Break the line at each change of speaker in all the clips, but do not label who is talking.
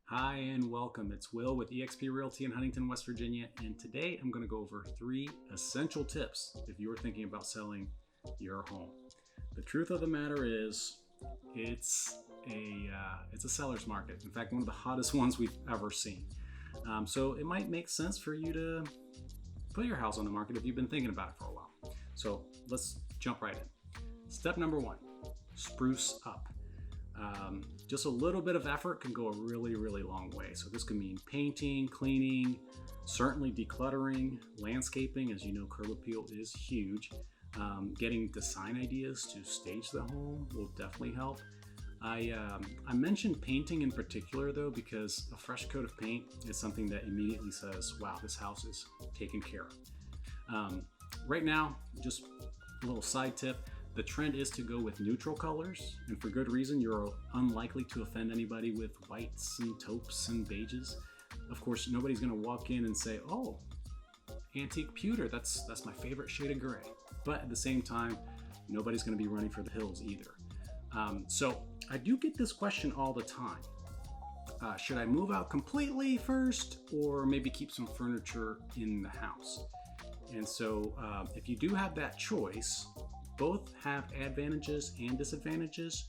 Hi and welcome. It's Will with eXp Realty in Huntington, West Virginia, and today I'm going to go over 3 essential tips if you're thinking about selling your home. The truth of the matter is, it's a seller's market. In fact, one of the hottest ones we've ever seen. So it might make sense for you to put your house on the market if you've been thinking about it for a while. So let's jump right in. Step number 1: spruce up. Just a little bit of effort can go a really long way. So this could mean painting, cleaning, certainly decluttering, landscaping. As you know, curb appeal is huge. Getting design ideas to stage the home will definitely help. I mentioned painting in particular though, because a fresh coat of paint is something that immediately says, wow, this house is taken care of. Right now, just a little side tip, the trend is to go with neutral colors, and for good reason. You're unlikely to offend anybody with whites and taupes and beiges. Of course, nobody's gonna walk in and say, oh, antique pewter, that's my favorite shade of gray. But at the same time, nobody's gonna be running for the hills either. So I do get this question all the time. Should I move out completely first, or maybe keep some furniture in the house? And so if you do have that choice, both have advantages and disadvantages,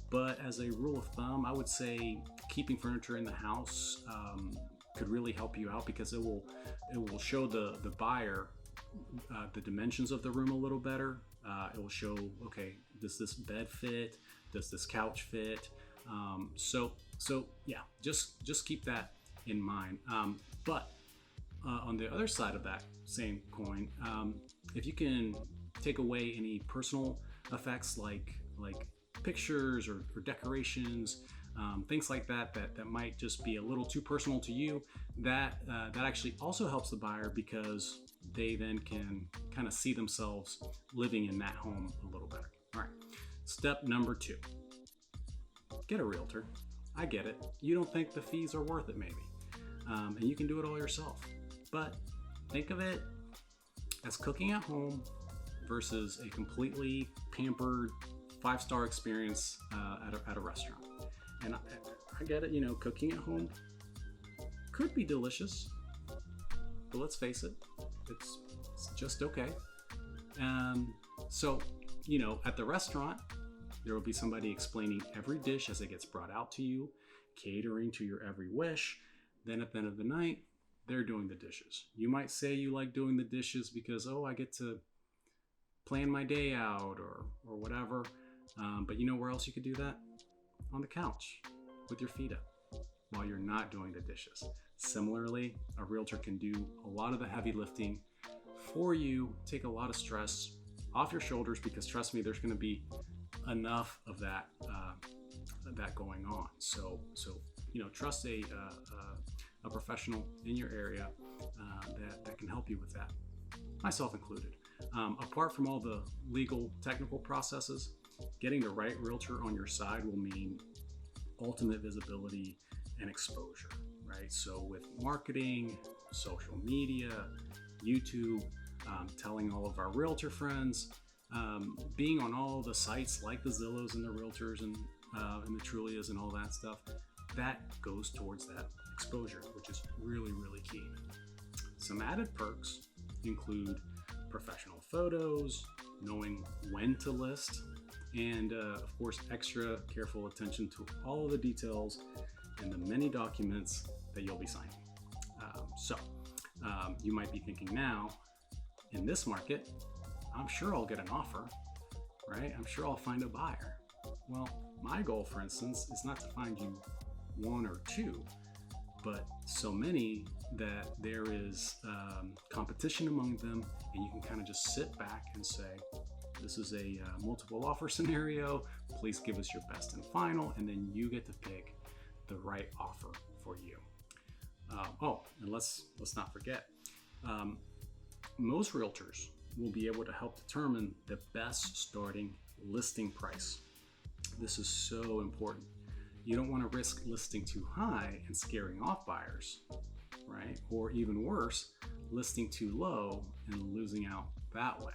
but as a rule of thumb, I would say keeping furniture in the house could really help you out, because it will show the buyer the dimensions of the room a little better. It will show, okay, does this bed fit? Does this couch fit? So yeah, just keep that in mind. But on the other side of that same coin, if you can take away any personal effects like pictures or decorations, things like that might just be a little too personal to you, that actually also helps the buyer, because they then can kind of see themselves living in that home a little better. All right, step number 2: get a realtor. I get it. You don't think the fees are worth it, maybe, and you can do it all yourself. But think of it as cooking at home versus a completely pampered 5-star experience at a restaurant. And I get it, cooking at home could be delicious, but let's face it, it's just okay. So, at the restaurant, there will be somebody explaining every dish as it gets brought out to you, catering to your every wish. Then at the end of the night, they're doing the dishes. You might say you like doing the dishes because, I get to plan my day out or whatever. But you know where else you could do that? On the couch with your feet up while you're not doing the dishes. Similarly, a realtor can do a lot of the heavy lifting for you, take a lot of stress off your shoulders, because trust me, there's going to be enough of that going on. So trust a professional in your area that can help you with that, myself included. Apart from all the legal technical processes, getting the right realtor on your side will mean ultimate visibility and exposure, right? So with marketing, social media, YouTube, telling all of our realtor friends, being on all the sites like the Zillows and the Realtors and the Trulias and all that stuff, that goes towards that exposure, which is really key. Some added perks include professional photos, knowing when to list, and of course, extra careful attention to all the details and the many documents that you'll be signing. You might be thinking now, in this market, I'm sure I'll get an offer, right? I'm sure I'll find a buyer. Well, my goal, for instance, is not to find you 1 or 2, but so many that there is competition among them, and you can kind of just sit back and say, this is a multiple offer scenario. Please give us your best and final, and then you get to pick the right offer for you. And let's not forget, most realtors will be able to help determine the best starting listing price. This is so important. You don't want to risk listing too high and scaring off buyers, right? Or even worse, listing too low and losing out that way.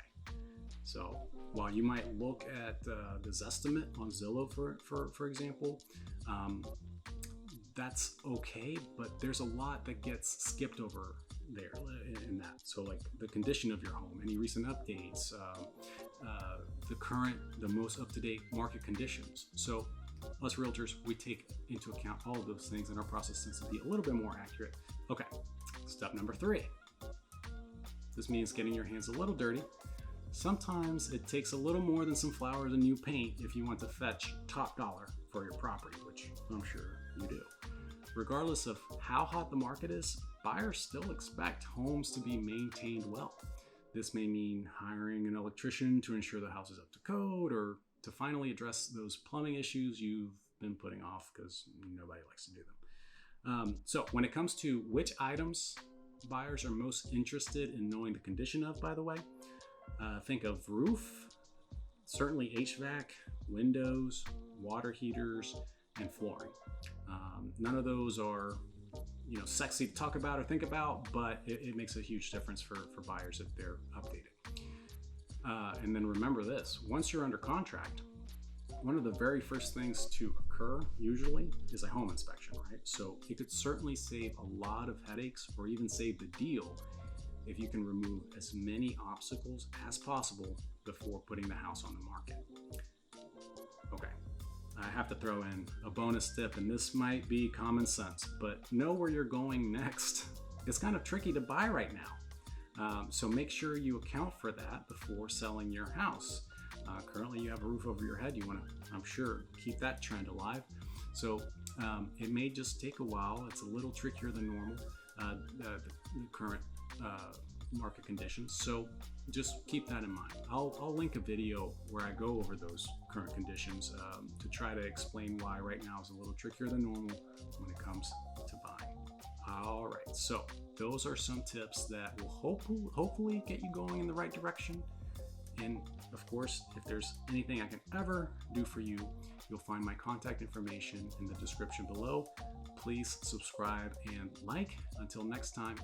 So while you might look at the Zestimate on Zillow, for example, that's okay, but there's a lot that gets skipped over there in that. So like the condition of your home, any recent updates, the most up-to-date market conditions. So us realtors, we take into account all of those things, and our process tends to be a little bit more accurate. Okay, step number 3. This means getting your hands a little dirty. Sometimes it takes a little more than some flowers and new paint if you want to fetch top dollar for your property, which I'm sure you do. Regardless of how hot the market is, buyers still expect homes to be maintained well. This may mean hiring an electrician to ensure the house is up to code, or to finally address those plumbing issues you've been putting off because nobody likes to do them. So when it comes to which items buyers are most interested in knowing the condition of, by the way, think of roof, certainly HVAC, windows, water heaters, and flooring. None of those are sexy to talk about or think about, but it makes a huge difference for buyers if they're updated. And then remember this, once you're under contract, one of the very first things to occur usually is a home inspection, right? So it could certainly save a lot of headaches, or even save the deal, if you can remove as many obstacles as possible before putting the house on the market. Okay, I have to throw in a bonus tip, and this might be common sense, but know where you're going next. It's kind of tricky to buy right now. So make sure you account for that before selling your house. Currently you have a roof over your head. You want to, I'm sure, keep that trend alive. So it may just take a while. It's a little trickier than normal, the current market conditions. So just keep that in mind. I'll link a video where I go over those current conditions to try to explain why right now is a little trickier than normal when it comes to buying. All right, so those are some tips that will hopefully get you going in the right direction. And of course, if there's anything I can ever do for you, you'll find my contact information in the description below. Please subscribe and like. Until next time,